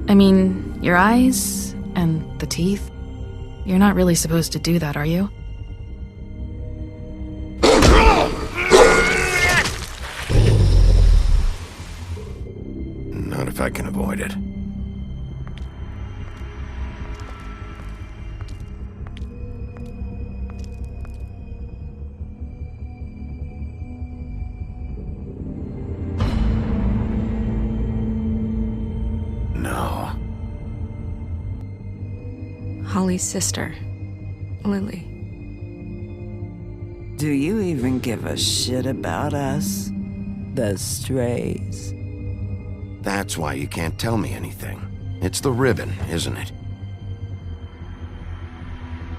I mean, your eyes and the teeth. You're not really supposed to do that, are you? Not if I can avoid it. No. Holly's sister, Lily. Do you even give a shit about us? The strays. That's why you can't tell me anything. It's the ribbon, isn't it?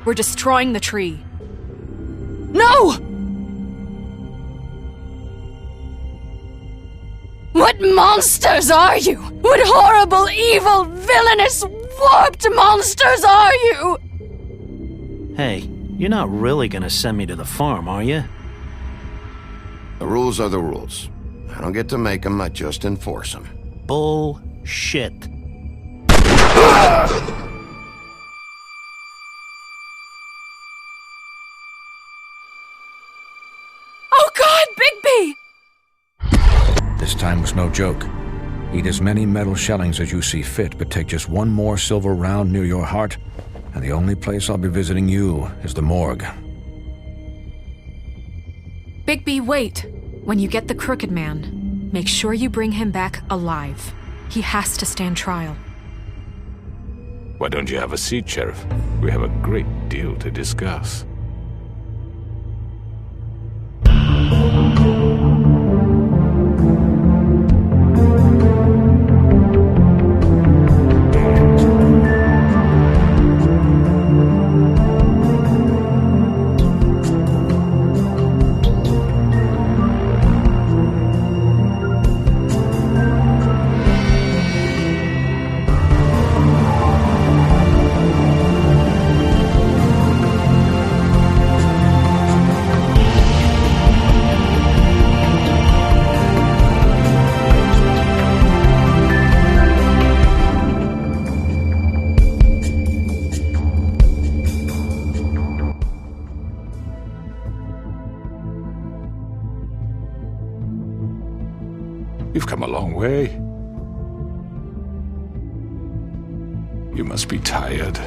We're destroying the tree. No! What monsters are you? What horrible, evil, villainous, warped monsters are you? Hey, you're not really gonna send me to the farm, are you? The rules are the rules. I don't get to make them, I just enforce them. Bullshit. Oh God, Bigby! This time was no joke. Eat as many metal shellings as you see fit, but take just one more silver round near your heart, and the only place I'll be visiting you is the morgue. Bigby, wait. When you get the Crooked Man, make sure you bring him back alive. He has to stand trial. Why don't you have a seat, Sheriff? We have a great deal to discuss. You've come a long way. You must be tired.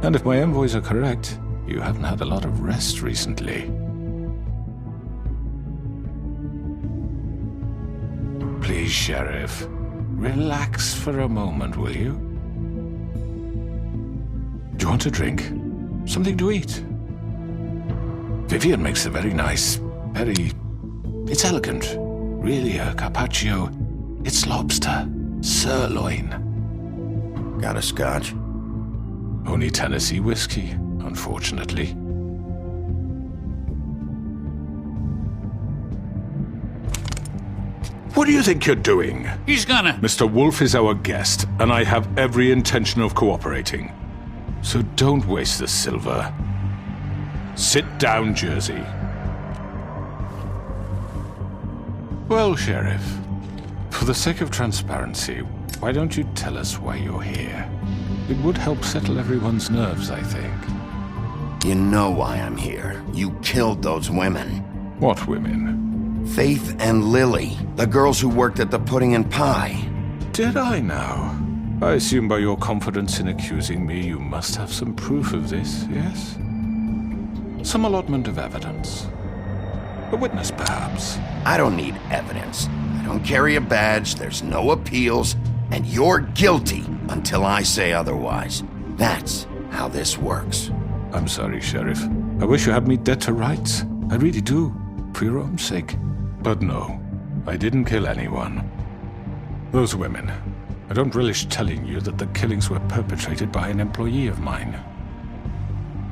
And if my envoys are correct, you haven't had a lot of rest recently. Please, Sheriff. Relax for a moment, will you? Do you want a drink? Something to eat? Vivian makes a very nice, It's elegant. Really a carpaccio. It's lobster. Sirloin. Got a scotch? Only Tennessee whiskey, unfortunately. What do you think you're doing? He's gonna... Mr. Wolf is our guest, and I have every intention of cooperating. So don't waste the silver. Sit down, Jersey. Well, Sheriff, for the sake of transparency, why don't you tell us why you're here? It would help settle everyone's nerves, I think. You know why I'm here. You killed those women. What women? Faith and Lily, the girls who worked at the Pudding and Pie. Did I now? I assume by your confidence in accusing me, you must have some proof of this, yes? Some allotment of evidence. A witness, perhaps. I don't need evidence. I don't carry a badge, there's no appeals, and you're guilty until I say otherwise. That's how this works. I'm sorry, Sheriff. I wish you had me dead to rights. I really do, for your own sake. But no, I didn't kill anyone. Those women, I don't relish telling you that the killings were perpetrated by an employee of mine.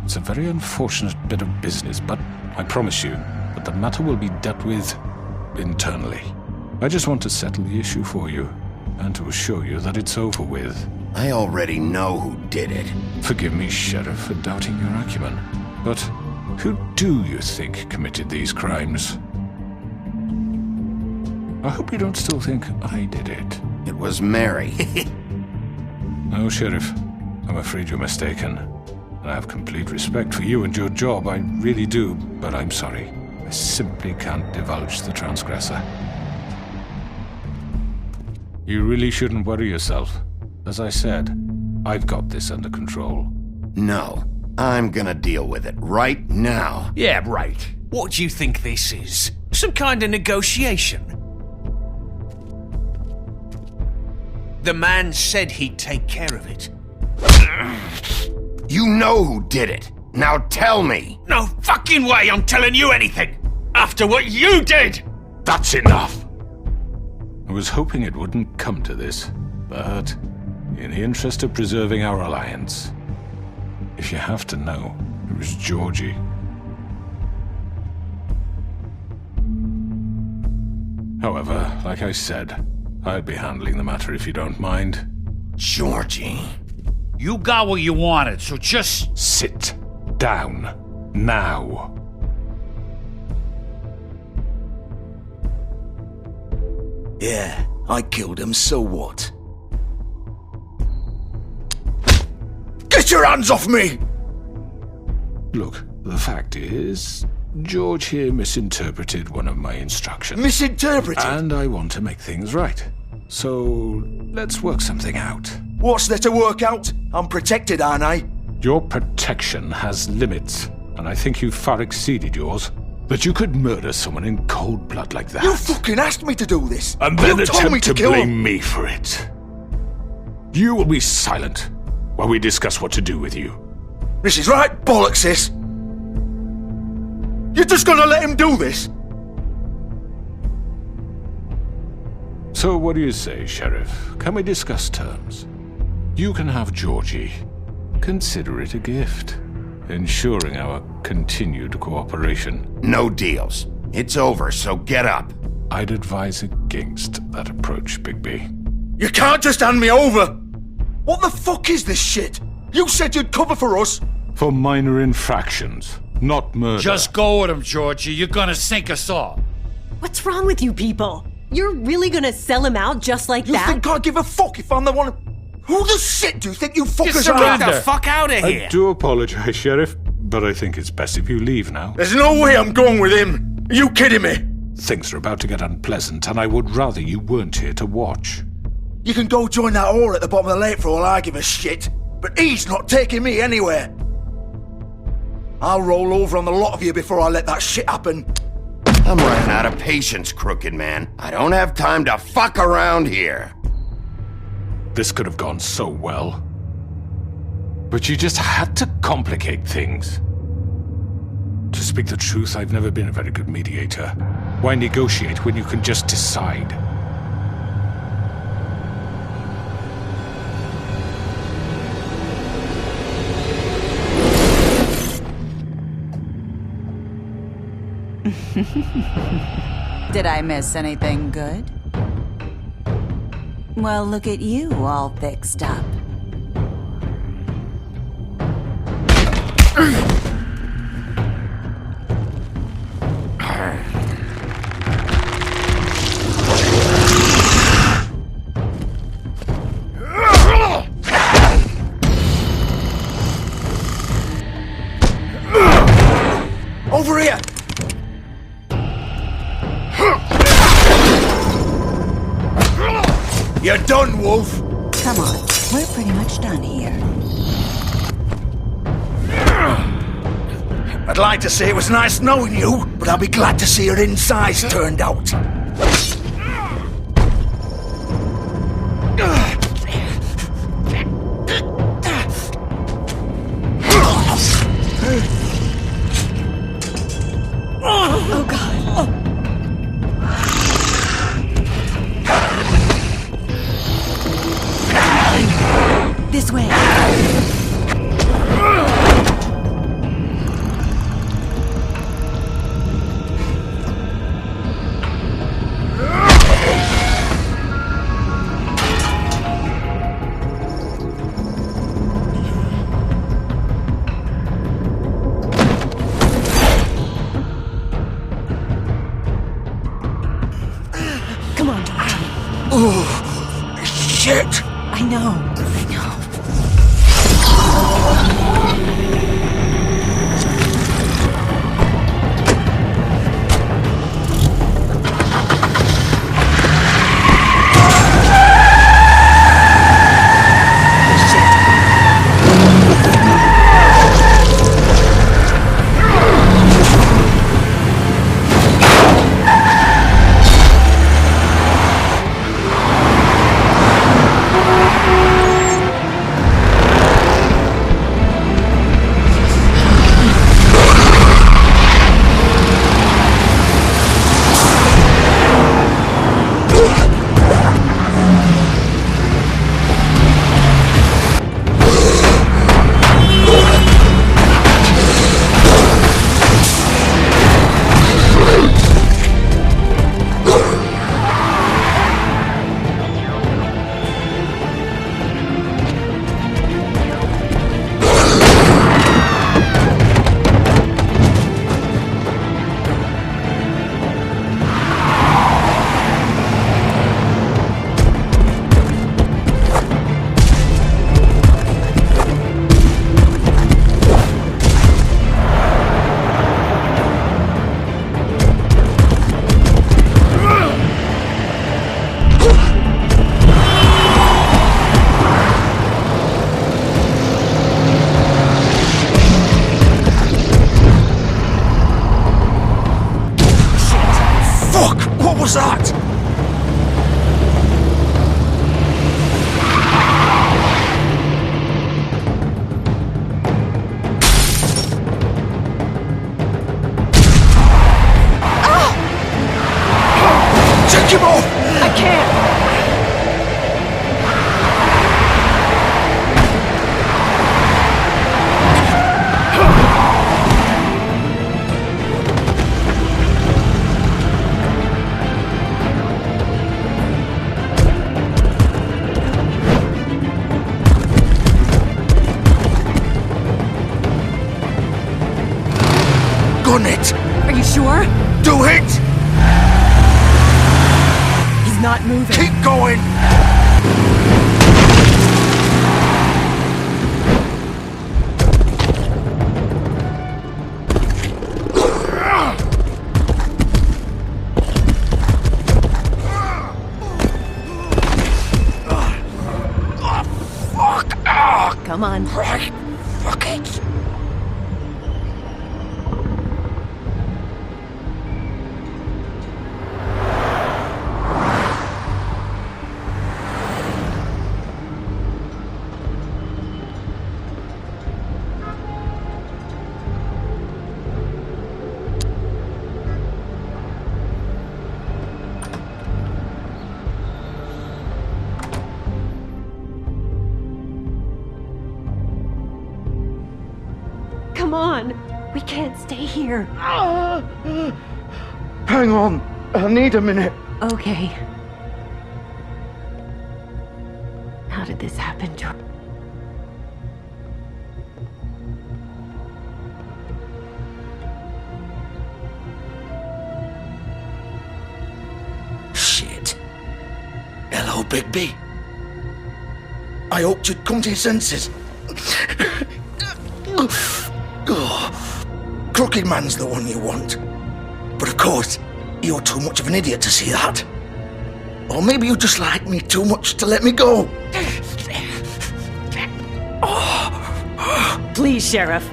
It's a very unfortunate bit of business, but I promise you that the matter will be dealt with internally. I just want to settle the issue for you, and to assure you that it's over with. I already know who did it. Forgive me, Sheriff, for doubting your acumen, but who do you think committed these crimes? I hope you don't still think I did it. It was Mary. No, Sheriff. I'm afraid you're mistaken. I have complete respect for you and your job, I really do, but I'm sorry. I simply can't divulge the transgressor. You really shouldn't worry yourself. As I said, I've got this under control. No, I'm gonna deal with it right now. Yeah, right. What do you think this is? Some kind of negotiation? The man said he'd take care of it. You know who did it. Now tell me. No fucking way I'm telling you anything! After what you did! That's enough! I was hoping it wouldn't come to this, but in the interest of preserving our alliance, if you have to know, it was Georgie. However, like I said, I'll be handling the matter if you don't mind. Georgie. You got what you wanted, so just... Sit down. Now. Yeah, I killed him, so what? Get your hands off me! Look, the fact is, George here misinterpreted one of my instructions. Misinterpreted? And I want to make things right. So, let's work something out. What's there to work out? I'm protected, aren't I? Your protection has limits, and I think you've far exceeded yours. That you could murder someone in cold blood like that. You fucking asked me to do this! And then you told me attempt to kill blame him. me for it. You will be silent while we discuss what to do with you. This is right bollocks, sis! You're just gonna let him do this? So what do you say, Sheriff? Can we discuss terms? You can have Georgie. Consider it a gift, ensuring our continued cooperation. No deals. It's over, so get up. I'd advise against that approach, Bigby. You can't just hand me over! What the fuck is this shit? You said you'd cover for us! For minor infractions, not murder. Just go with him, Georgie. You're gonna sink us all. What's wrong with you people? You're really gonna sell him out just like You that? think I give a fuck if I'm the one... Who the shit do you think you fuckers Get are? the fuck out of here! I do apologize, Sheriff, but I think it's best if you leave now. There's no way I'm going with him! Are you kidding me? Things are about to get unpleasant, and I would rather you weren't here to watch. You can go join that whore at the bottom of the lake for all I give a shit, but he's not taking me anywhere. I'll roll over on the lot of you before I let that shit happen. I'm running out of patience, crooked man. I don't have time to fuck around here. This could have gone so well. But you just had to complicate things. To speak the truth, I've never been a very good mediator. Why negotiate when you can just decide? Did I miss anything good? Well, look at you, all fixed up. Over here! You're done, Wolf! Come on, we're pretty much done here. I'd like to say it was nice knowing you, but I'll be glad to see your insides turned out. Oh God. Oh. Shit! I know. What was that? Take him off! I can't! Gun it! Are you sure? Do it! He's not moving. Keep going! Come on. Right. Fuck it. Come on. We can't stay here. Hang on. I need a minute. Okay. How did this happen, George? Shit. Hello, Bigby. I hoped you'd come to your senses. Crooked Man's the one you want. But of course, you're too much of an idiot to see that. Or maybe you just like me too much to let me go. Please, Sheriff.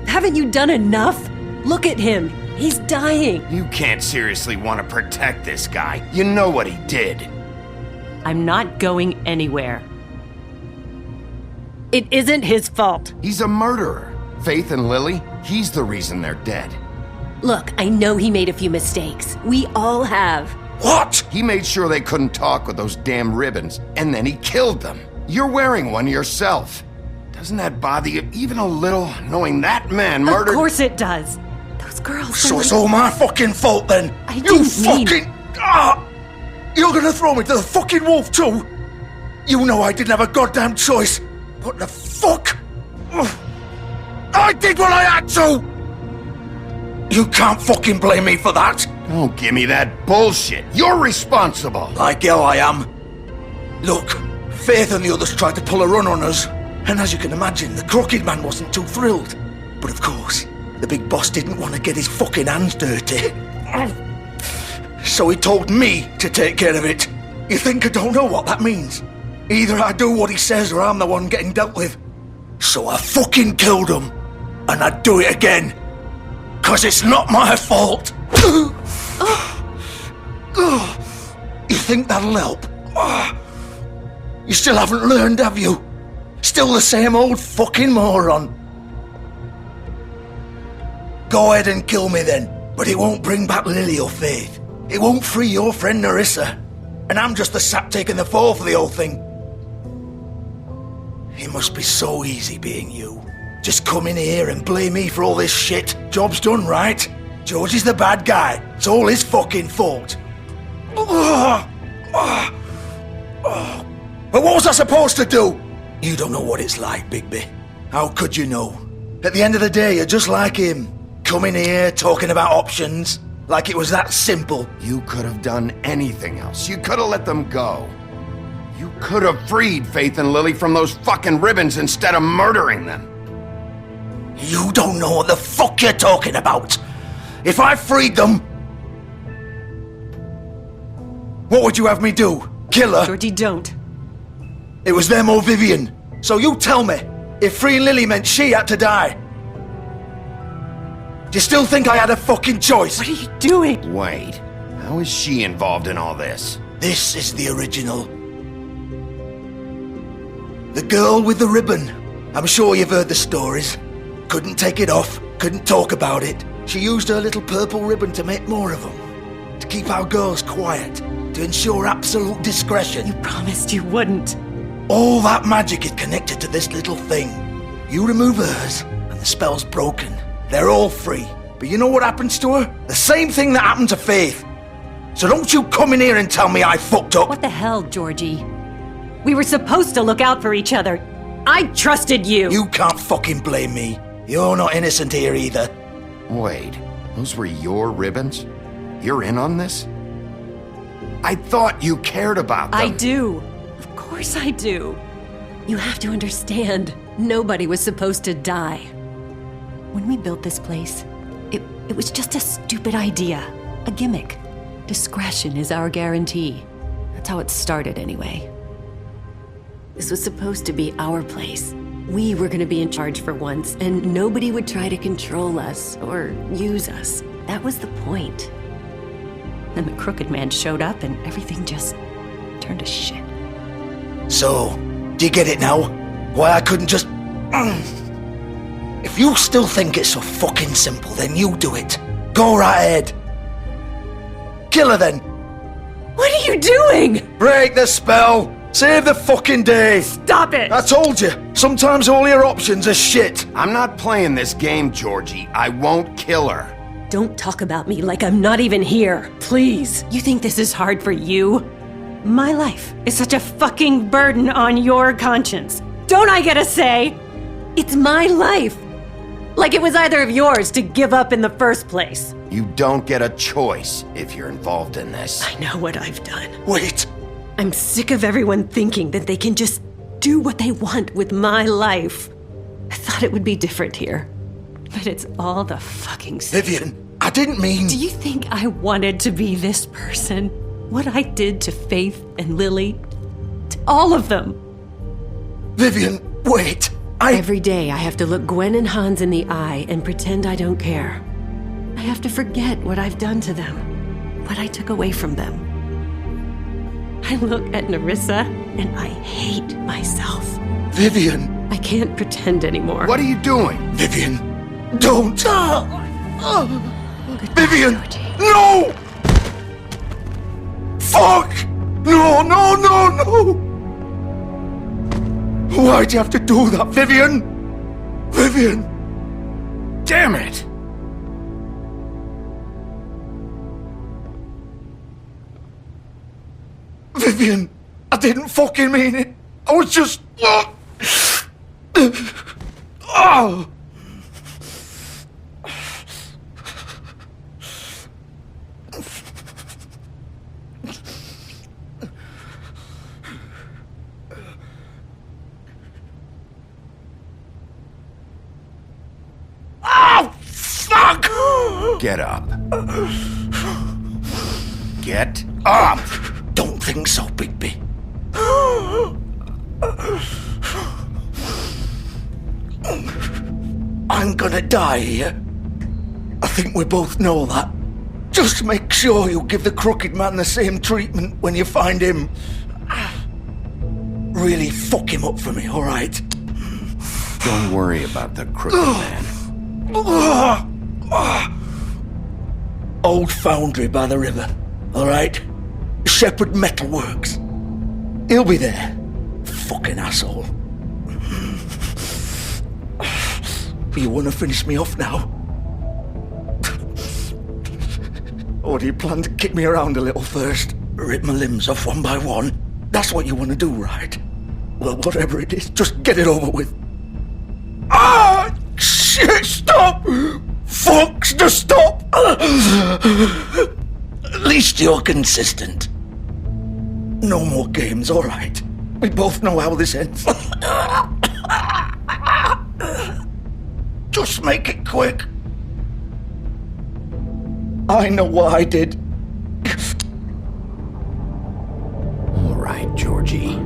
Haven't you done enough? Look at him. He's dying. You can't seriously want to protect this guy. You know what he did. I'm not going anywhere. It isn't his fault. He's a murderer. Faith and Lily, he's the reason they're dead. Look, I know he made a few mistakes. We all have. What? He made sure they couldn't talk with those damn ribbons, and then he killed them. You're wearing one yourself. Doesn't that bother you even a little, knowing that man murdered— Of course it does. Those girls— So it's all my fucking fault then? I didn't mean— You're gonna throw me to the fucking wolf too? You know I didn't have a goddamn choice. What the fuck? I did what I had to! You can't fucking blame me for that. Don't give me that bullshit. You're responsible. Like hell I am. Look, Faith and the others tried to pull a run on us, and as you can imagine, the Crooked Man wasn't too thrilled. But of course, the big boss didn't want to get his fucking hands dirty. So he told me to take care of it. You think I don't know what that means? Either I do what he says or I'm the one getting dealt with. So I fucking killed him, and I'd do it again. 'Cause it's not my fault. You think that'll help? You still haven't learned, have you? Still the same old fucking moron. Go ahead and kill me then, but it won't bring back Lily or Faith. It won't free your friend Nerissa. And I'm just the sap taking the fall for the whole thing. It must be so easy being you. Just come in here and blame me for all this shit. Job's done, right? George is the bad guy. It's all his fucking fault. But what was I supposed to do? You don't know what it's like, Bigby. How could you know? At the end of the day, you're just like him. Coming here, talking about options, like it was that simple. You could have done anything else. You could have let them go. You could have freed Faith and Lily from those fucking ribbons instead of murdering them. You don't know what the fuck you're talking about. If I freed them... What would you have me do? Kill her? Georgie, don't. It was them or Vivian. So you tell me, if freeing Lily meant she had to die, do you still think I had a fucking choice? What are you doing? Wait, how is she involved in all this? This is the original. The girl with the ribbon. I'm sure you've heard the stories. Couldn't take it off, couldn't talk about it. She used her little purple ribbon to make more of them. To keep our girls quiet, to ensure absolute discretion. You promised you wouldn't. All that magic is connected to this little thing. You remove hers, and the spell's broken. They're all free. But you know what happens to her? The same thing that happened to Faith. So don't you come in here and tell me I fucked up. What the hell, Georgie? We were supposed to look out for each other. I trusted you. You can't fucking blame me. You're not innocent here either. Wait, those were your ribbons? You're in on this? I thought you cared about them. I do. Of course I do. You have to understand, nobody was supposed to die. When we built this place, it was just a stupid idea. A gimmick. Discretion is our guarantee. That's how it started anyway. This was supposed to be our place. We were gonna be in charge for once, and nobody would try to control us or use us. That was the point. Then the Crooked Man showed up and everything just turned to shit. So, do you get it now? Why I couldn't just... If you still think it's so fucking simple, then you do it. Go right ahead. Kill her then. What are you doing? Break the spell. Save the fucking day. Stop it. I told you. Sometimes all your options are shit. I'm not playing this game, Georgie. I won't kill her. Don't talk about me like I'm not even here. Please. You think this is hard for you? My life is such a fucking burden on your conscience. Don't I get a say? It's my life. Like it was either of yours to give up in the first place. You don't get a choice if you're involved in this. I know what I've done. Wait. I'm sick of everyone thinking that they can just do what they want with my life. I thought it would be different here. But it's all the fucking same. Vivian, I didn't mean... Do you think I wanted to be this person? What I did to Faith and Lily? To all of them? Vivian, wait. Every day I have to look Gwen and Hans in the eye and pretend I don't care. I have to forget what I've done to them. What I took away from them. I look at Nerissa and I hate myself. Vivian. I can't pretend anymore. What are you doing? Vivian, don't. Vivian, Georgie. no! Fuck! No, no, no, no! Why'd you have to do that, Vivian? Vivian! Damn it! Vivian, I didn't fucking mean it. I was just... Oh! get up. Get up! Don't think so, Bigby. I'm gonna die here. I think we both know that. Just make sure you give the crooked man the same treatment when you find him. Really fuck him up for me, alright? Don't worry about the crooked man. Old foundry by the river, alright? Shepherd Metalworks. He'll be there. Fucking asshole. You wanna finish me off now? Or do you plan to kick me around a little first? Rip my limbs off one by one? That's what you wanna do, right? Well, whatever it is, just get it over with. Ah! Shit, stop! Fucks to stop! At least you're consistent. No more games, alright? We both know how this ends. Just make it quick. I know what I did. All right, Georgie.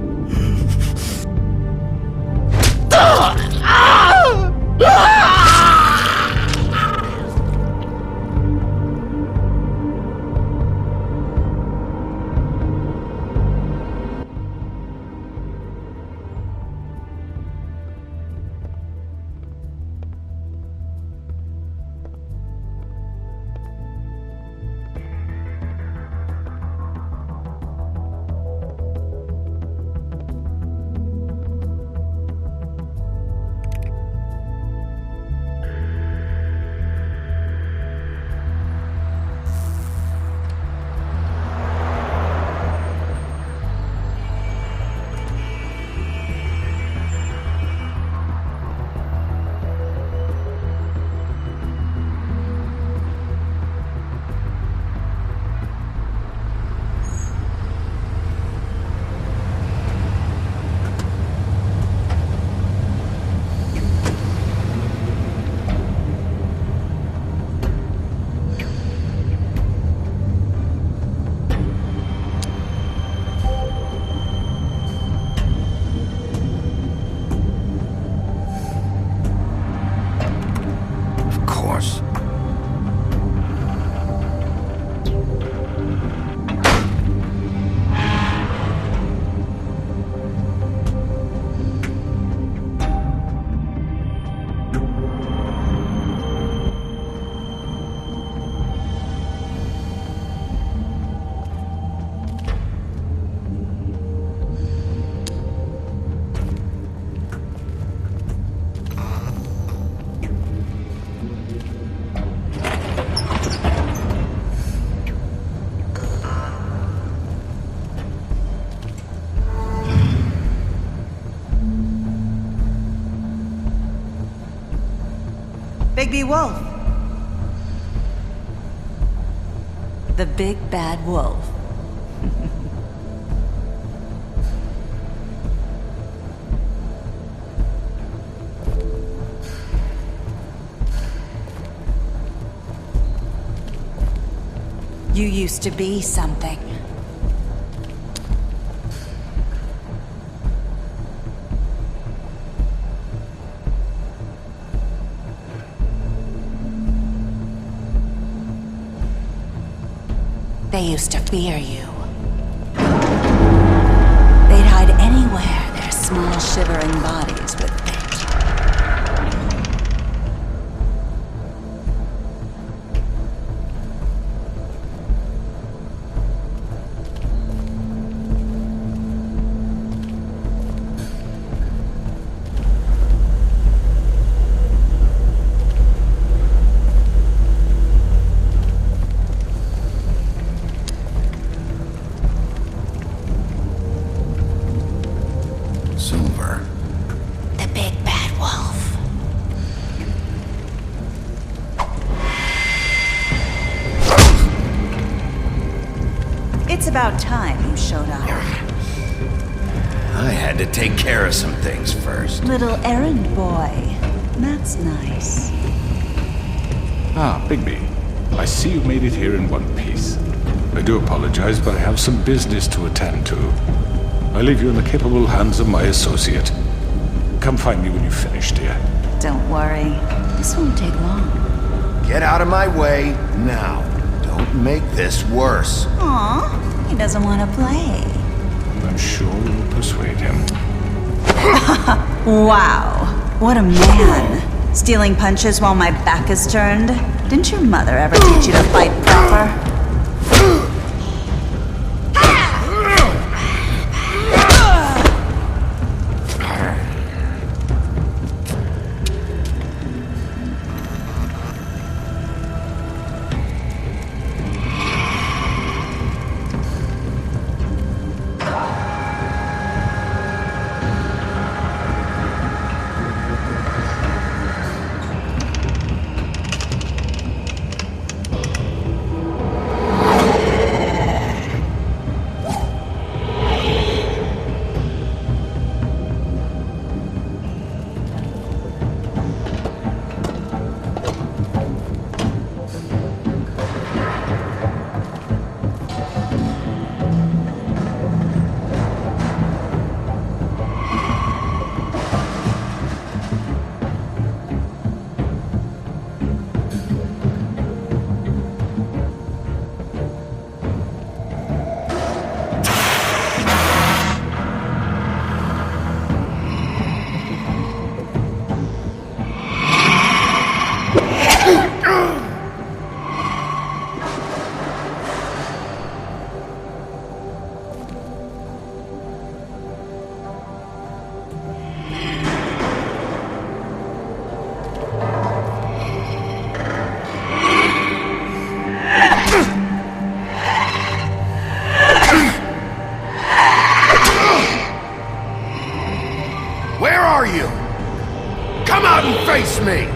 Bigby Wolf. The big bad wolf. You used to be something. They used to fear you. They'd hide anywhere their small shivering bodies would fit. It's about time you showed up. I had to take care of some things first. Little errand boy. That's nice. Ah, Bigby. I see you made it here in one piece. I do apologize, but I have some business to attend to. I leave you in the capable hands of my associate. Come find me when you've finished, dear. Don't worry. This won't take long. Get out of my way now. Don't make this worse. Aw, he doesn't want to play. I'm sure we'll persuade him. Wow, what a man. Stealing punches while my back is turned? Didn't your mother ever teach you to fight proper? Face me!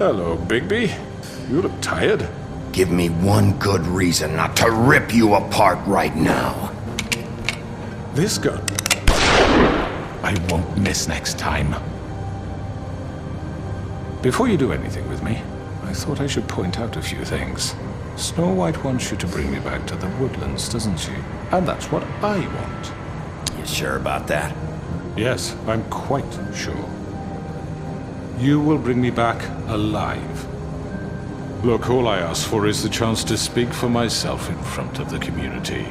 Hello, Bigby. You look tired. Give me one good reason not to rip you apart right now. This gun. I won't miss next time. Before you do anything with me, I thought I should point out a few things. Snow White wants you to bring me back to the woodlands, doesn't she? And that's what I want. You sure about that? Yes, I'm quite sure. You will bring me back alive. Look, all I ask for is the chance to speak for myself in front of the community.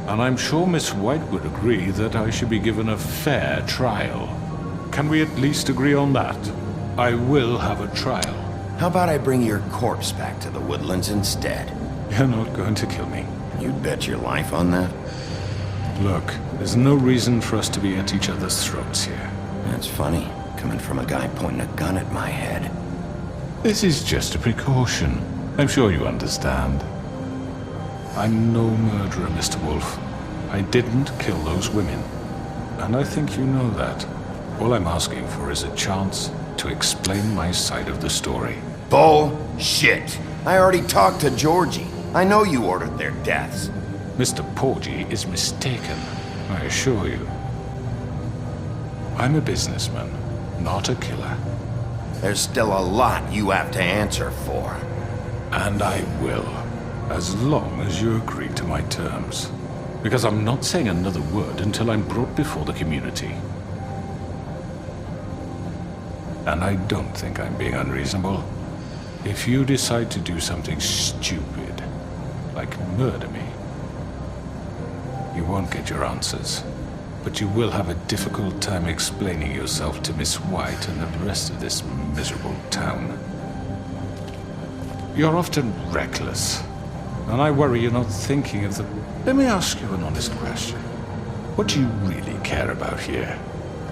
And I'm sure Miss White would agree that I should be given a fair trial. Can we at least agree on that? I will have a trial. How about I bring your corpse back to the woodlands instead? You're not going to kill me. You'd bet your life on that? Look, there's no reason for us to be at each other's throats here. That's funny, coming from a guy pointing a gun at my head. This is just a precaution. I'm sure you understand. I'm no murderer, Mr. Wolf. I didn't kill those women. And I think you know that. All I'm asking for is a chance to explain my side of the story. Bullshit! I already talked to Georgie. I know you ordered their deaths. Mr. Porgy is mistaken, I assure you. I'm a businessman, not a killer. There's still a lot you have to answer for. And I will, as long as you agree to my terms. Because I'm not saying another word until I'm brought before the community. And I don't think I'm being unreasonable. If you decide to do something stupid, like murder me, you won't get your answers. But you will have a difficult time explaining yourself to Miss White and the rest of this miserable town. You're often reckless, and I worry you're not thinking of the... Let me ask you an honest question. What do you really care about here?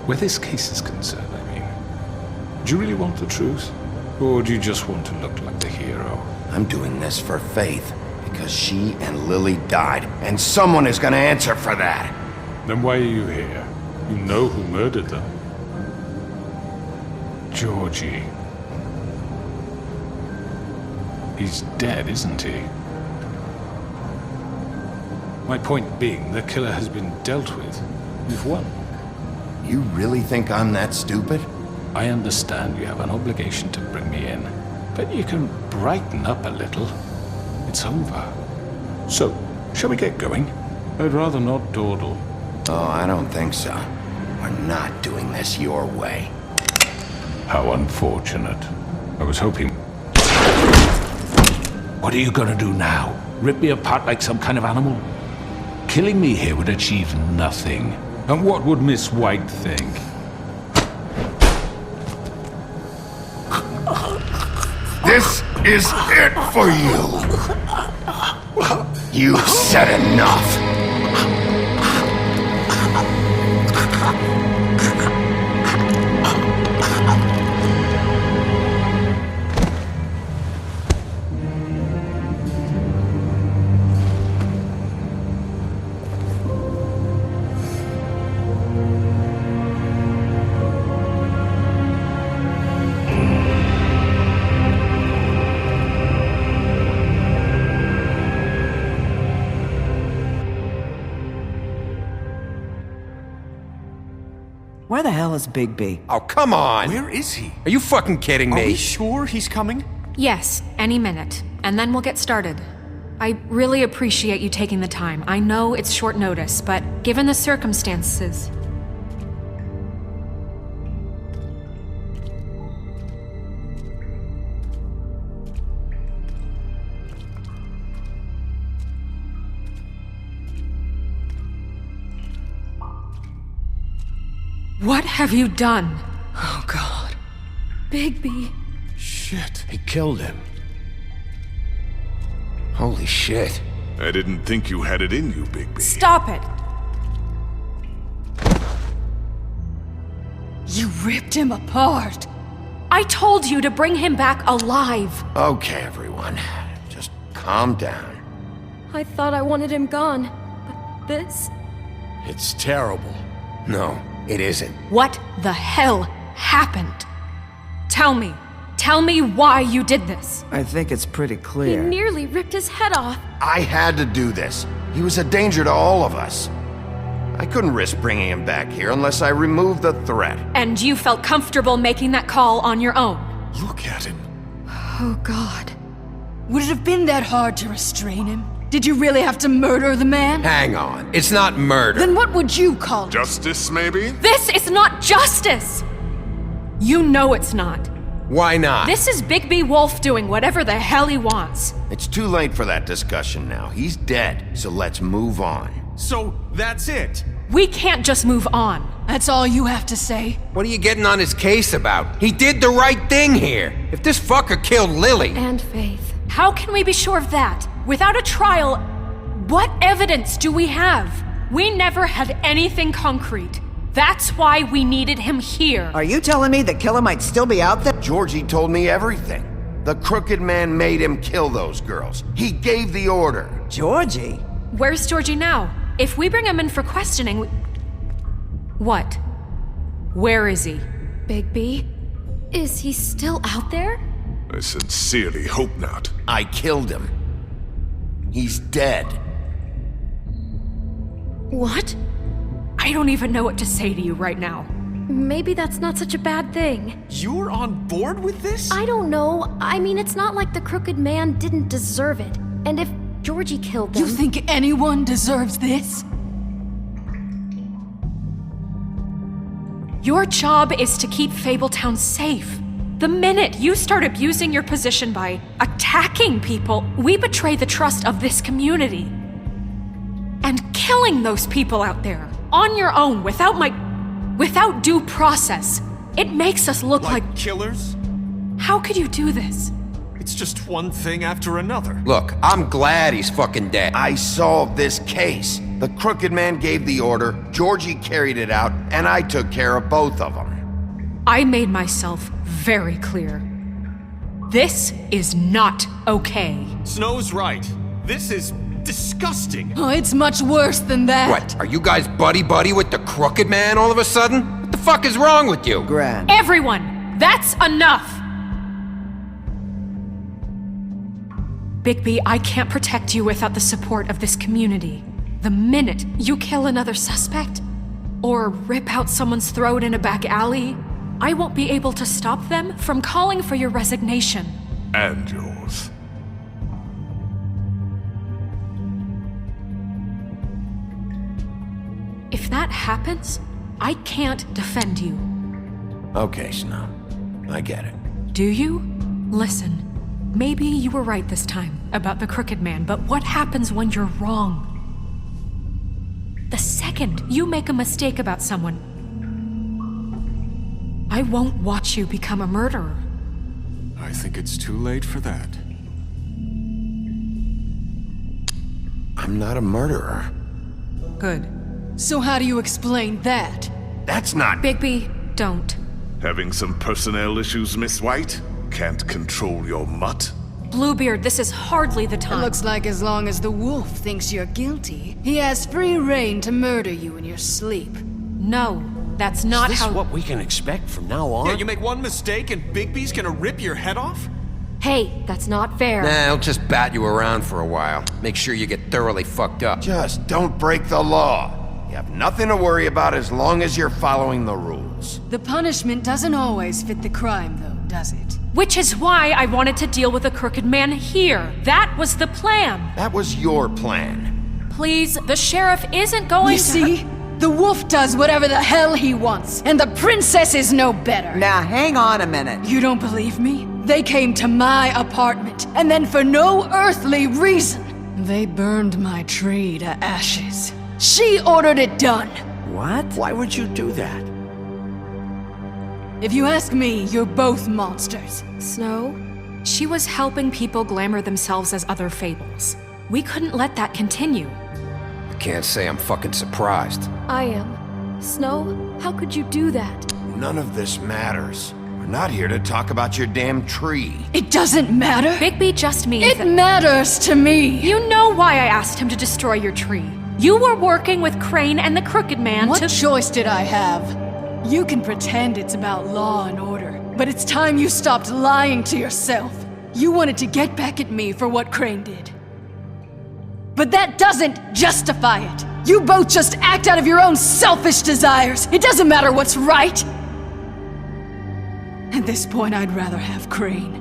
Where this case is concerned, I mean. Do you really want the truth? Or do you just want to look like the hero? I'm doing this for Faith, because she and Lily died, and someone is gonna answer for that. Then why are you here? You know who murdered them. Georgie. He's dead, isn't he? My point being, the killer has been dealt with. You've won. You really think I'm that stupid? I understand you have an obligation to bring me in, but you can brighten up a little. It's over. So, shall we get going? I'd rather not dawdle. Oh, I don't think so. We're not doing this your way. How unfortunate. I was hoping... What are you gonna do now? Rip me apart like some kind of animal? Killing me here would achieve nothing. And what would Miss White think? This is it for you. You've said enough. Where the hell is Bigby? Oh, come on! Where is he? Are you fucking kidding me? Are we sure he's coming? Yes, any minute. And then we'll get started. I really appreciate you taking the time. I know it's short notice, but given the circumstances... What have you done? Oh, God. Bigby. Shit, he killed him. Holy shit. I didn't think you had it in you, Bigby. Stop it! You ripped him apart. I told you to bring him back alive. Okay, everyone. Just calm down. I thought I wanted him gone, but this... It's terrible. No, it isn't. What the hell happened? Tell me. Tell me why you did this. I think it's pretty He clear. nearly ripped his head off. I had to do this. He was a danger to all of us. I couldn't risk bringing him back here unless I removed the threat. And you felt comfortable making that call on your own. Look at him. Oh, God. Would it have been that hard to restrain him? Did you really have to murder the man? Hang on. It's not murder. Then what would you call it? Justice, maybe? This is not justice! You know it's not. Why not? This is Bigby Wolf doing whatever the hell he wants. It's too late for that discussion now. He's dead, so let's move on. So, that's it? We can't just move on. That's all you have to say? What are you getting on his case about? He did the right thing here. If this fucker killed Lily... And Faith. How can we be sure of that? Without a trial, what evidence do we have? We never had anything concrete. That's why we needed him here. Are you telling me the killer might still be out there? Georgie told me everything. The crooked man made him kill those girls. He gave the order. Georgie? Where's Georgie now? If we bring him in for questioning, What? Where is he? Bigby? Is he still out there? I sincerely hope not. I killed him. He's dead. What? I don't even know what to say to you right now. Maybe that's not such a bad thing. You're on board with this? I don't know. I mean, it's not like the crooked man didn't deserve it. And if Georgie killed them... You think anyone deserves this? Your job is to keep Fabletown safe. The minute you start abusing your position by attacking people, we betray the trust of this community. And killing those people out there, on your own, without due process, it makes us look like killers? How could you do this? It's just one thing after another. Look, I'm glad he's fucking dead. I solved this case. The crooked man gave the order, Georgie carried it out, and I took care of both of them. I made myself very clear. This is not okay. Snow's right. This is disgusting. Oh, it's much worse than that. What, are you guys buddy-buddy with the crooked man all of a sudden? What the fuck is wrong with you? Grand. Everyone, that's enough! Bigby, I can't protect you without the support of this community. The minute you kill another suspect, or rip out someone's throat in a back alley, I won't be able to stop them from calling for your resignation. And yours. If that happens, I can't defend you. Okay, Snow. I get it. Do you? Listen, maybe you were right this time about the crooked man, but what happens when you're wrong? The second you make a mistake about someone, I won't watch you become a murderer. I think it's too late for that. I'm not a murderer. Good. So how do you explain that? That's not... Bigby, don't. Having some personnel issues, Miss White? Can't control your mutt? Bluebeard, this is hardly the time. It looks like as long as the wolf thinks you're guilty, he has free reign to murder you in your sleep. No, that's not Is this how... what we can expect from now on? Yeah, you make one mistake and Bigby's gonna rip your head off? Hey, that's not fair. Nah, I'll just bat you around for a while. Make sure you get thoroughly fucked up. Just don't break the law. You have nothing to worry about as long as you're following the rules. The punishment doesn't always fit the crime, though, does it? Which is why I wanted to deal with the crooked man here. That was the plan. That was your plan. Please, the sheriff isn't going You see? The wolf does whatever the hell he wants, and the princess is no better. Now, hang on a minute. You don't believe me? They came to my apartment, and then for no earthly reason, they burned my tree to ashes. She ordered it done. What? Why would you do that? If you ask me, you're both monsters. Snow? She was helping people glamour themselves as other fables. We couldn't let that continue. I can't say I'm fucking surprised. I am. Snow, how could you do that? None of this matters. We're not here to talk about your damn tree. It doesn't matter. Bigby just means It matters to me. You know why I asked him to destroy your tree. You were working with Crane and the crooked man What choice did I have? You can pretend it's about law and order, But it's time you stopped lying to yourself. You wanted to get back at me for what Crane did. But that doesn't justify it. You both just act out of your own selfish desires. It doesn't matter what's right. At this point, I'd rather have Crane.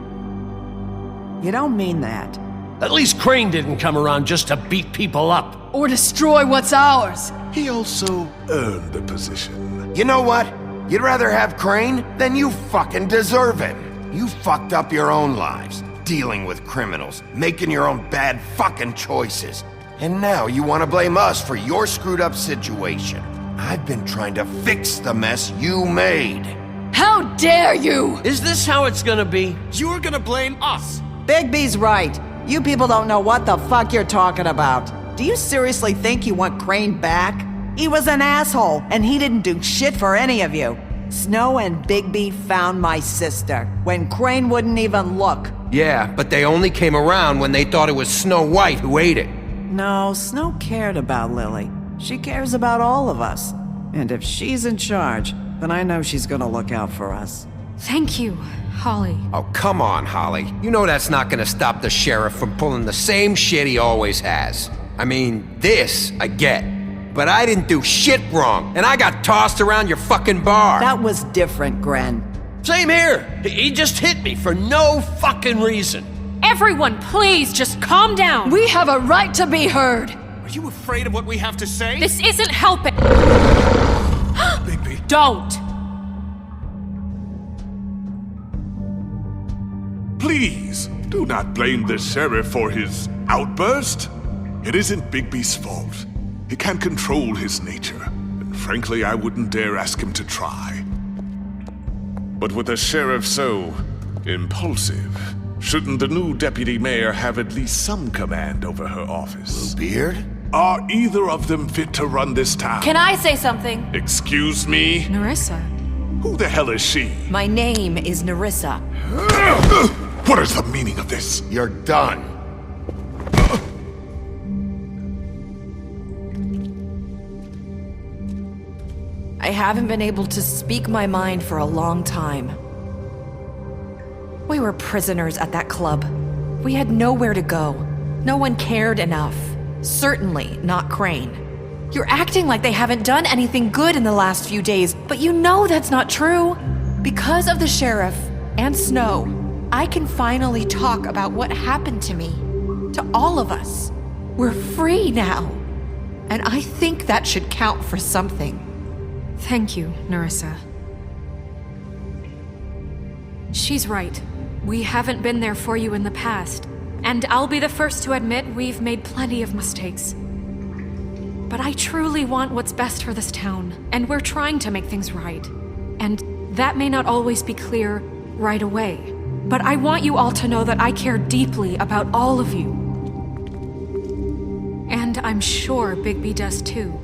You don't mean that. At least Crane didn't come around just to beat people up. Or destroy what's ours. He also earned the position. You know what? You'd rather have Crane than you fucking deserve it. You fucked up your own lives, dealing with criminals, making your own bad fucking choices. And now you want to blame us for your screwed up situation. I've been trying to fix the mess you made. How dare you! Is this how it's gonna be? You're gonna blame us! Bigby's right. You people don't know what the fuck you're talking about. Do you seriously think you want Crane back? He was an asshole, and he didn't do shit for any of you. Snow and Bigby found my sister, when Crane wouldn't even look. Yeah, but they only came around when they thought it was Snow White who ate it. No, Snow cared about Lily. She cares about all of us. And if she's in charge, then I know she's gonna look out for us. Thank you, Holly. Oh, come on, Holly. You know that's not gonna stop the sheriff from pulling the same shit he always has. I mean, this I get. But I didn't do shit wrong, and I got tossed around your fucking bar. That was different, Gren. Same here. He just hit me for no fucking reason. Everyone, please, just calm down. We have a right to be heard. Are you afraid of what we have to say? This isn't helping. Bigby. Don't. Please, do not blame the sheriff for his outburst. It isn't Bigby's fault. He can't control his nature, and frankly, I wouldn't dare ask him to try. But with a sheriff so impulsive, shouldn't the new deputy mayor have at least some command over her office? Bluebeard? Are either of them fit to run this town? Can I say something? Excuse me? Nerissa. Who the hell is she? My name is Nerissa. What is the meaning of this? You're done. I haven't been able to speak my mind for a long time. We were prisoners at that club. We had nowhere to go. No one cared enough. Certainly not Crane. You're acting like they haven't done anything good in the last few days, but you know that's not true. Because of the sheriff and Snow, I can finally talk about what happened to me. To all of us. We're free now. And I think that should count for something. Thank you, Nerissa. She's right. We haven't been there for you in the past. And I'll be the first to admit we've made plenty of mistakes. But I truly want what's best for this town, and we're trying to make things right. And that may not always be clear right away. But I want you all to know that I care deeply about all of you. And I'm sure Bigby does too.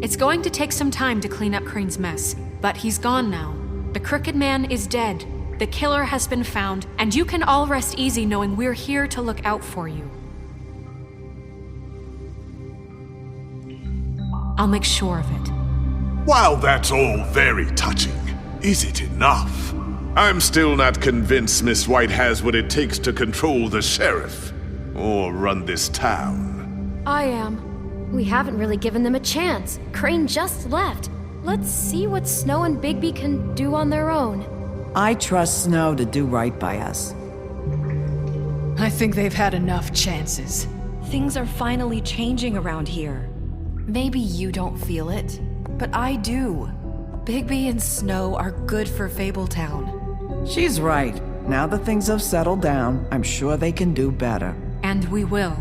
It's going to take some time to clean up Crane's mess, but he's gone now. The Crooked Man is dead, the killer has been found, and you can all rest easy knowing we're here to look out for you. I'll make sure of it. While that's all very touching, is it enough? I'm still not convinced Miss White has what it takes to control the sheriff, or run this town. I am. We haven't really given them a chance. Crane just left. Let's see what Snow and Bigby can do on their own. I trust Snow to do right by us. I think they've had enough chances. Things are finally changing around here. Maybe you don't feel it, but I do. Bigby and Snow are good for Fabletown. She's right. Now that things have settled down, I'm sure they can do better. And we will.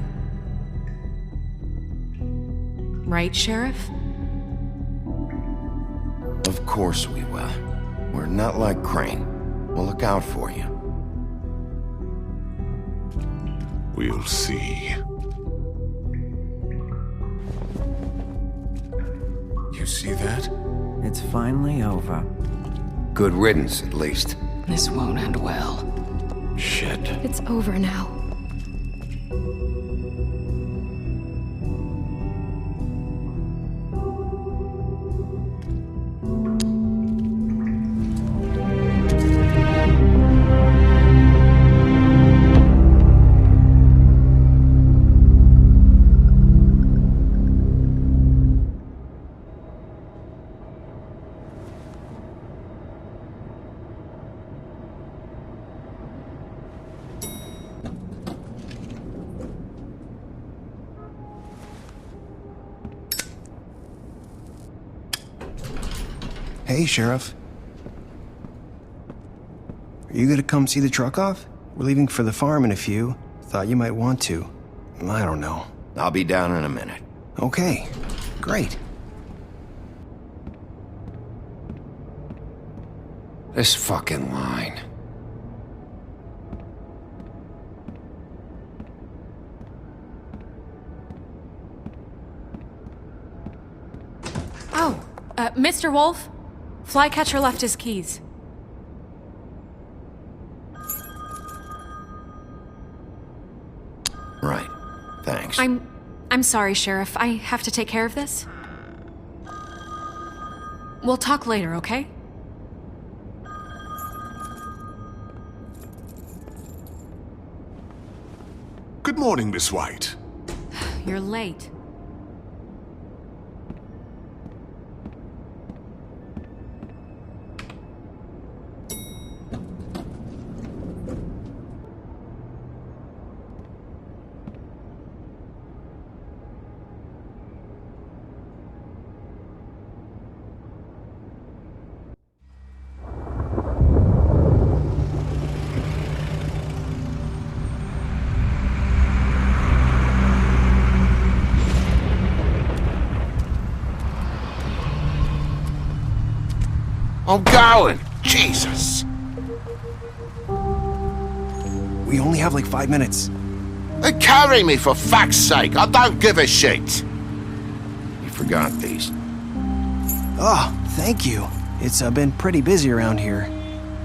Right, Sheriff? Of course we will. We're not like Crane. We'll look out for you. We'll see. You see that? It's finally over. Good riddance, at least. This won't end well. Shit. It's over now. Hey, Sheriff. Are you gonna come see the truck off? We're leaving for the farm in a few. Thought you might want to. I don't know. I'll be down in a minute. Okay, great. This fucking line. Oh, Mr. Wolf? Flycatcher left his keys. Right. Thanks. I'm sorry, Sheriff. I have to take care of this. We'll talk later, okay? Good morning, Miss White. You're late. I'm going! Jesus! We only have like 5 minutes. Then carry me for fuck's sake! I don't give a shit! You forgot these. Oh, thank you. It's been pretty busy around here.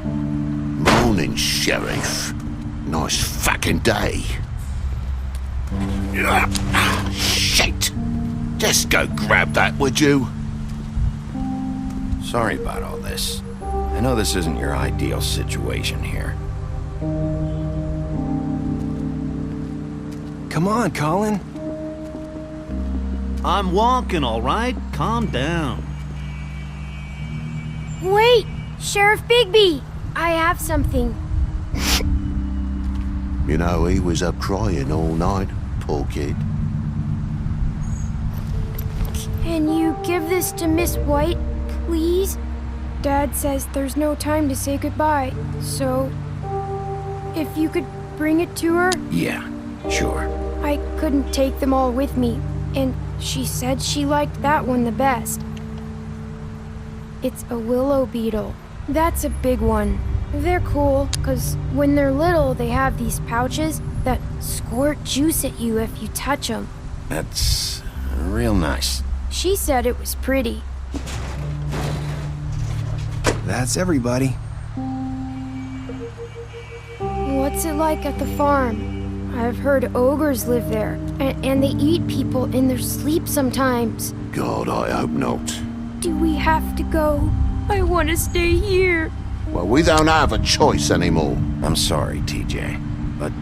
Morning, Sheriff. Nice fucking day. Shit! Just go grab that, would you? Sorry about all this. I know this isn't your ideal situation here. Come on, Colin. I'm walking, all right? Calm down. Wait! Sheriff Bigby! I have something. You know, he was up crying all night, poor kid. Can you give this to Miss White, please? Dad says there's no time to say goodbye, so if you could bring it to her? Yeah, sure. I couldn't take them all with me, and she said she liked that one the best. It's a willow beetle. That's a big one. They're cool, because when they're little, they have these pouches that squirt juice at you if you touch them. That's real nice. She said it was pretty. That's everybody. What's it like at the farm? I've heard ogres live there, and they eat people in their sleep sometimes. God, I hope not. Do we have to go? I want to stay here. Well, we don't have a choice anymore. I'm sorry, TJ. But,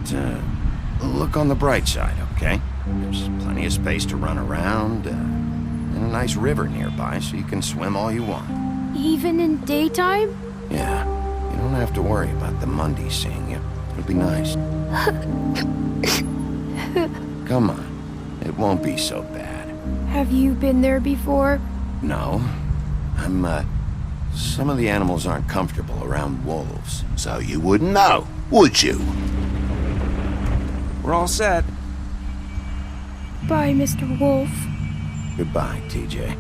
look on the bright side, okay? There's plenty of space to run around, and a nice river nearby, so you can swim all you want. Even in daytime? Yeah. You don't have to worry about the Mondays seeing you. It'll be nice. Come on. It won't be so bad. Have you been there before? No. Some of the animals aren't comfortable around wolves. So you wouldn't know, would you? We're all set. Bye, Mr. Wolf. Goodbye, TJ.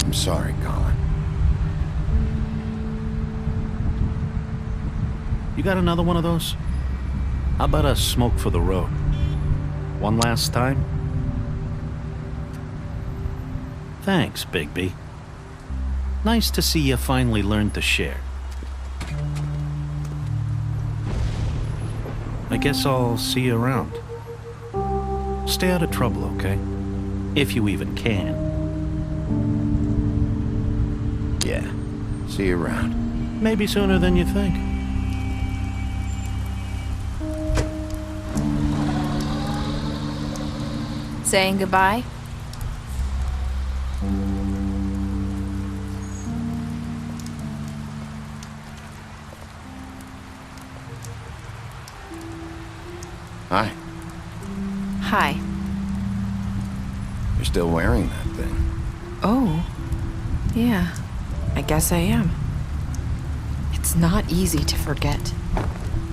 I'm sorry, Colin. You got another one of those? How about a smoke for the road? One last time? Thanks, Bigby. Nice to see you finally learned to share. I guess I'll see you around. Stay out of trouble, okay? If you even can. Yeah. See you around. Maybe sooner than you think. Saying goodbye? Hi. Hi. You're still wearing that thing. Oh. Yeah. I guess I am. It's not easy to forget.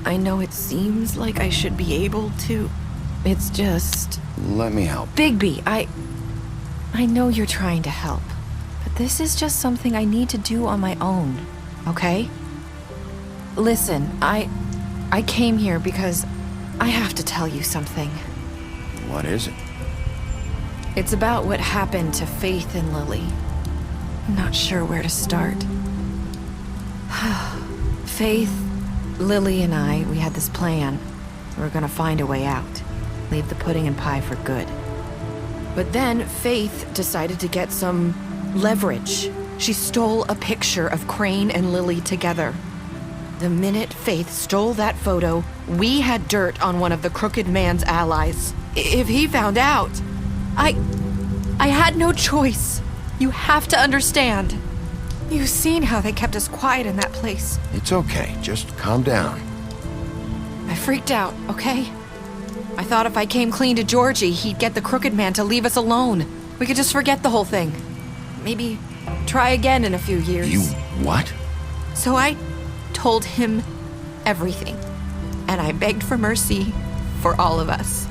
I know it seems like I should be able to. It's just... Let me help. Bigby, I know you're trying to help, but this is just something I need to do on my own, okay? Listen, I came here because I have to tell you something. What is it? It's about what happened to Faith and Lily. I'm not sure where to start. Faith, Lily, and I, we had this plan. We were gonna find a way out. Leave the pudding and pie for good. But then Faith decided to get some leverage. She stole a picture of Crane and Lily together. The minute Faith stole that photo, we had dirt on one of the Crooked Man's allies. If he found out, I had no choice. You have to understand. You've seen how they kept us quiet in that place. It's okay. Just calm down. I freaked out, okay? I thought if I came clean to Georgie, he'd get the Crooked Man to leave us alone. We could just forget the whole thing. Maybe try again in a few years. You what? So I told him everything. And I begged for mercy for all of us.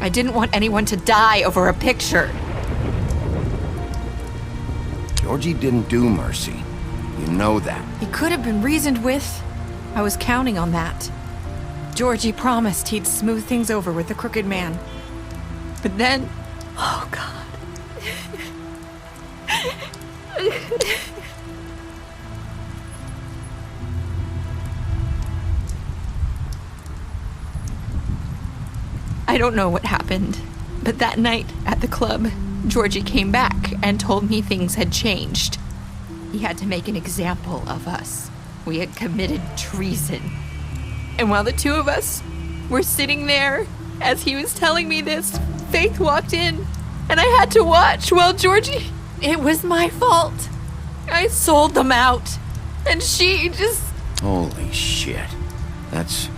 I didn't want anyone to die over a picture. Georgie didn't do mercy. You know that. He could have been reasoned with. I was counting on that. Georgie promised he'd smooth things over with the Crooked Man. But then... Oh, God. I don't know what happened, but that night at the club, Georgie came back and told me things had changed. He had to make an example of us. We had committed treason. And while the two of us were sitting there, as he was telling me this, Faith walked in, and I had to watch while Georgie... It was my fault. I sold them out, and she just... Holy shit. That's...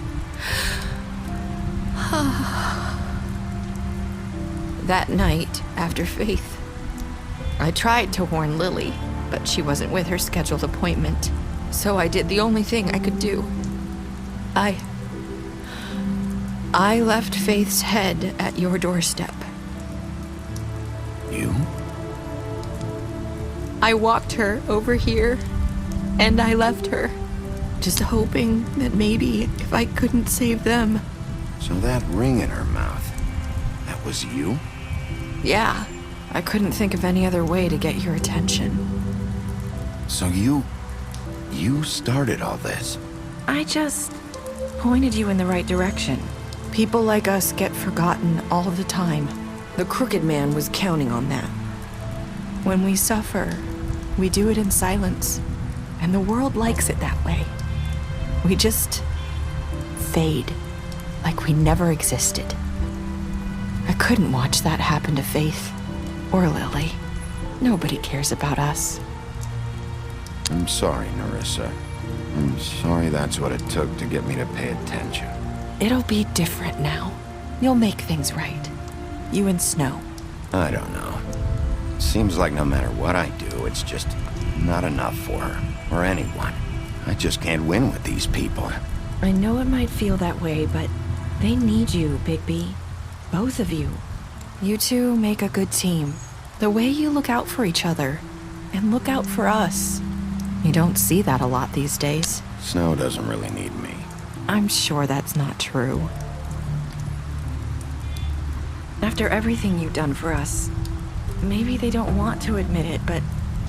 That night, after Faith, I tried to warn Lily, but she wasn't with her scheduled appointment. So I did the only thing I could do. I left Faith's head at your doorstep. You? I walked her over here, and I left her, just hoping that maybe if I couldn't save them. So that ring in her mouth, that was you? Yeah, I couldn't think of any other way to get your attention. So you started all this? I just pointed you in the right direction. People like us get forgotten all the time. The Crooked Man was counting on that. When we suffer, we do it in silence, and the world likes it that way. We just fade, like we never existed. I couldn't watch that happen to Faith or Lily. Nobody cares about us. I'm sorry, Nerissa. I'm sorry that's what it took to get me to pay attention. It'll be different now. You'll make things right. You and Snow. I don't know. It seems like no matter what I do, it's just not enough for her, or anyone. I just can't win with these people. I know it might feel that way, but they need you, Bigby. Both of you. You two make a good team. The way you look out for each other, and look out for us. You don't see that a lot these days. Snow doesn't really need me. I'm sure that's not true. After everything you've done for us, maybe they don't want to admit it, but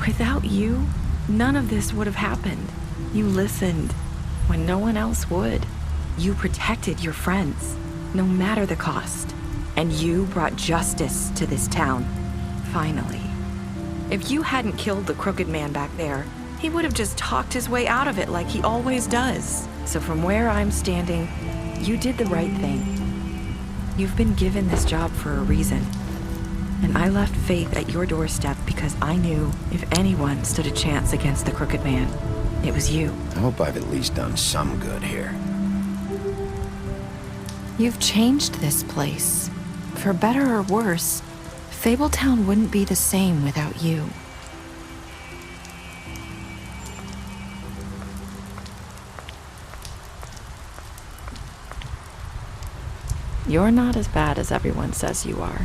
without you, none of this would have happened. You listened when no one else would. You protected your friends, no matter the cost. And you brought justice to this town, finally. If you hadn't killed the Crooked Man back there, he would have just talked his way out of it like he always does. So from where I'm standing, you did the right thing. You've been given this job for a reason. And I left Faith at your doorstep because I knew if anyone stood a chance against the Crooked Man, it was you. I hope I've at least done some good here. You've changed this place. For better or worse, Fabletown wouldn't be the same without you. You're not as bad as everyone says you are.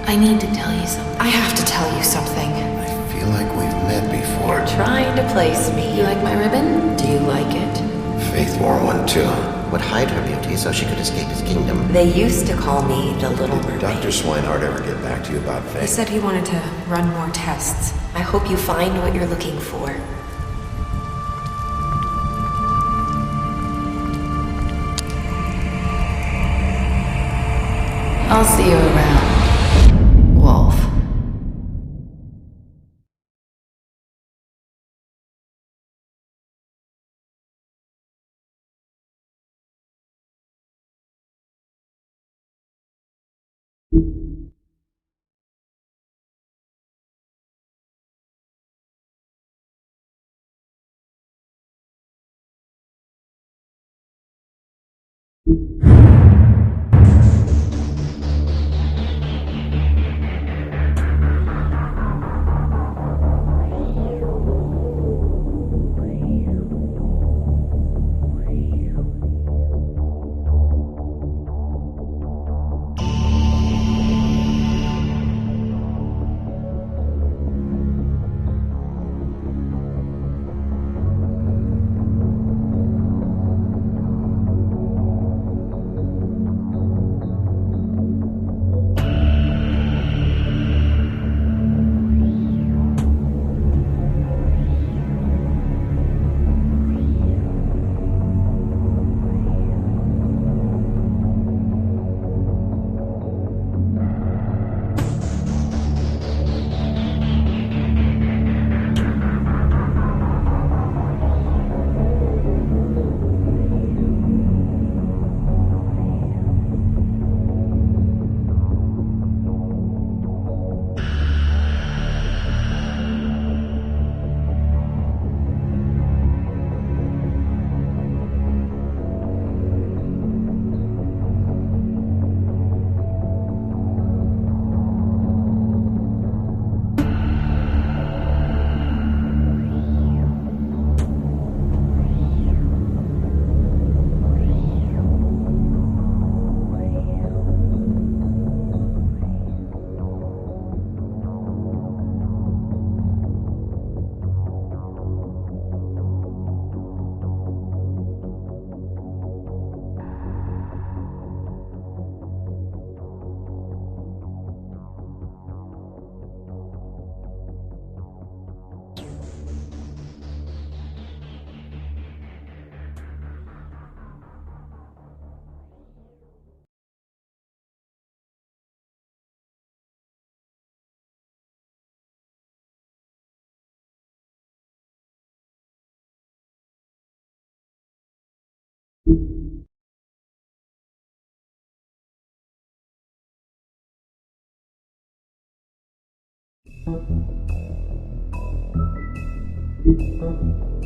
I need to tell you something. I have to tell you something. I feel like we've met before. You're trying to place me. You like my ribbon? Do you like it? Faith wore one too. Would hide her beauty so she could escape his kingdom. They used to call me the Little Mermaid. Did Dr. Swinehart ever get back to you about Faith? He said he wanted to run more tests. I hope you find what you're looking for. I'll see you around, Wolf. Thank you.